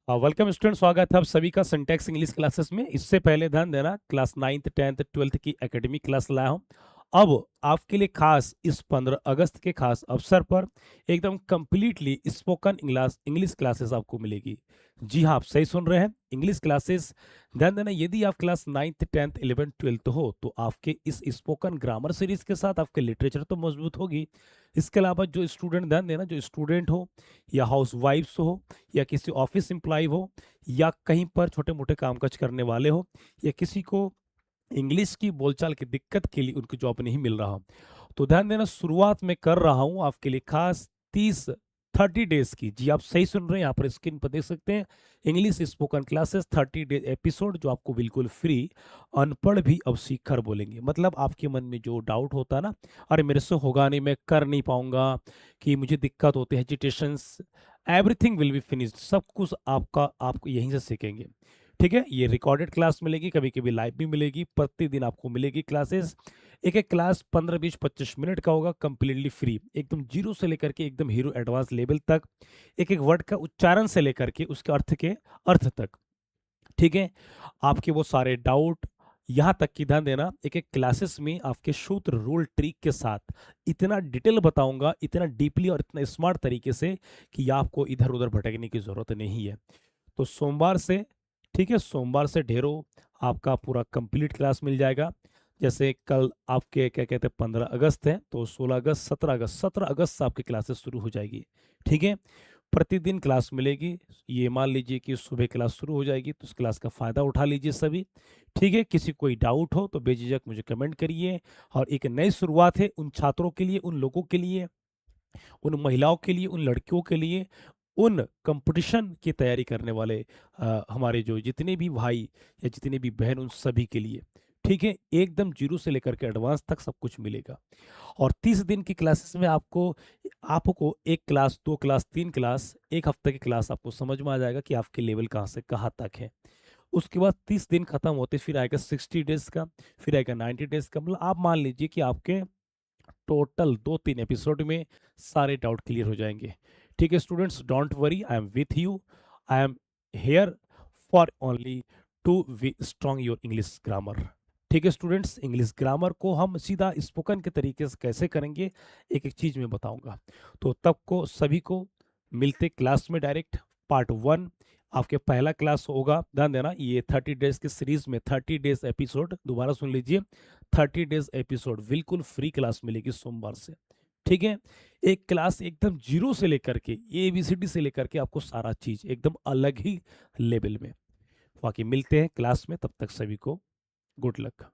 Welcome student, स्वागत है आप सभी का सिंटैक्स इंग्लिश क्लासेस में। इससे पहले ध्यान देना, क्लास 9th 10th 12th की एकेडमिक क्लास लाया हूँ। अब आपके लिए खास इस 15 अगस्त के खास अवसर पर एकदम कंप्लीटली स्पोकन इंग्लिश क्लासेस आपको मिलेगी। जी हाँ, आप सही सुन रहे हैं, इंग्लिश क्लासेस। ध्यान देना, यदि आप class 9th 10th 11th 12th हो तो आपके इस स्पोकन ग्रामर सीरीज के साथ आपके लिटरेचर तो मजबूत होगी। इसके अलावा जो स्टूडेंट, ध्यान देना, जो स्टूडेंट हो या हाउस वाइफ्स हो या किसी ऑफिस एम्प्लॉय हो या कहीं पर छोटे मोटे कामकाज करने वाले हो या किसी को इंग्लिश की बोलचाल की दिक्कत के लिए उनको जॉब नहीं मिल रहा, तो ध्यान देना, शुरुआत में कर रहा हूं आपके लिए खास 30 डेज की। जी आप सही सुन रहे हैं, यहाँ पर स्क्रीन पर देख सकते हैं, English spoken classes 30 days episode जो आपको बिल्कुल फ्री। अनपढ़ भी अब सीख कर बोलेंगे, मतलब आपके मन में जो डाउट होता है ना, अरे मेरे से होगा नहीं, मैं कर नहीं पाऊंगा, कि मुझे दिक्कत होती है, hesitations, everything will be finished, सब कुछ आपका आपको यहीं से सीखेंगे। ठीक है, ये रिकॉर्डेड क्लास मिलेगी, कभी कभी लाइव भी मिलेगी, प्रतिदिन आपको मिलेगी क्लासेस। एक एक क्लास 15 20 25 मिनट का होगा, कंप्लीटली फ्री, एकदम जीरो से लेकर के एकदम हीरो एडवांस लेवल तक, एक एक वर्ड का उच्चारण से लेकर के उसके अर्थ के अर्थ तक। ठीक है, आपके वो सारे डाउट, यहाँ तक कि ध्यान देना, एक एक क्लासेस में आपके सूत्र रूल ट्रिक के साथ इतना डिटेल बताऊंगा, इतना डीपली और इतना स्मार्ट तरीके से कि आपको इधर उधर भटकने की जरूरत नहीं है। तो सोमवार से, ठीक है, सोमवार से ढेरों आपका पूरा कंप्लीट क्लास मिल जाएगा। जैसे कल आपके क्या कहते हैं 15 अगस्त है, तो 16 अगस्त, 17 अगस्त, 17 अगस्त से आपकी क्लासेस शुरू हो जाएगी। ठीक है, प्रतिदिन क्लास मिलेगी। ये मान लीजिए कि सुबह क्लास शुरू हो जाएगी, तो उस क्लास का फ़ायदा उठा लीजिए सभी। ठीक है, किसी कोई डाउट हो तो बेझिझक मुझे कमेंट करिए। और एक नई शुरुआत है उन छात्रों के लिए, उन लोगों के लिए, उन महिलाओं के लिए, उन लड़कियों के लिए, उन कंपटीशन की तैयारी करने वाले हमारे जो जितने भी भाई या जितने भी बहन, उन सभी के लिए। ठीक है, एकदम जीरो से लेकर के एडवांस तक सब कुछ मिलेगा। और 30 दिन की क्लासेस में आपको आपको एक क्लास, दो क्लास, तीन क्लास, एक हफ्ते की क्लास आपको समझ में आ जाएगा कि आपके लेवल कहाँ से कहाँ तक है। उसके बाद 30 दिन खत्म होते फिर आएगा 60 डेज का, फिर आएगा 90 डेज का। मतलब आप मान लीजिए कि आपके टोटल 2 3 एपिसोड में सारे डाउट क्लियर हो जाएंगे। ठीक है students, don't worry, I am with you, I am here for only to we strong your English grammar. ठीक है स्टूडेंट्स, इंग्लिश ग्रामर को हम सीधा स्पोकन के तरीके से कैसे करेंगे, एक एक चीज में बताऊंगा। तो तब को सभी को मिलते क्लास में डायरेक्ट। पार्ट 1 आपके पहला क्लास होगा। ध्यान देना, ये 30 डेज की सीरीज में 30 डेज एपिसोड, दोबारा सुन लीजिए, 30 डेज एपिसोड बिल्कुल फ्री क्लास मिलेगी सोमवार से। ठीक है, एक क्लास एकदम जीरो से लेकर के ABCD से लेकर के आपको सारा चीज एकदम अलग ही लेवल में। बाकी मिलते हैं क्लास में, तब तक सभी को गुड लक।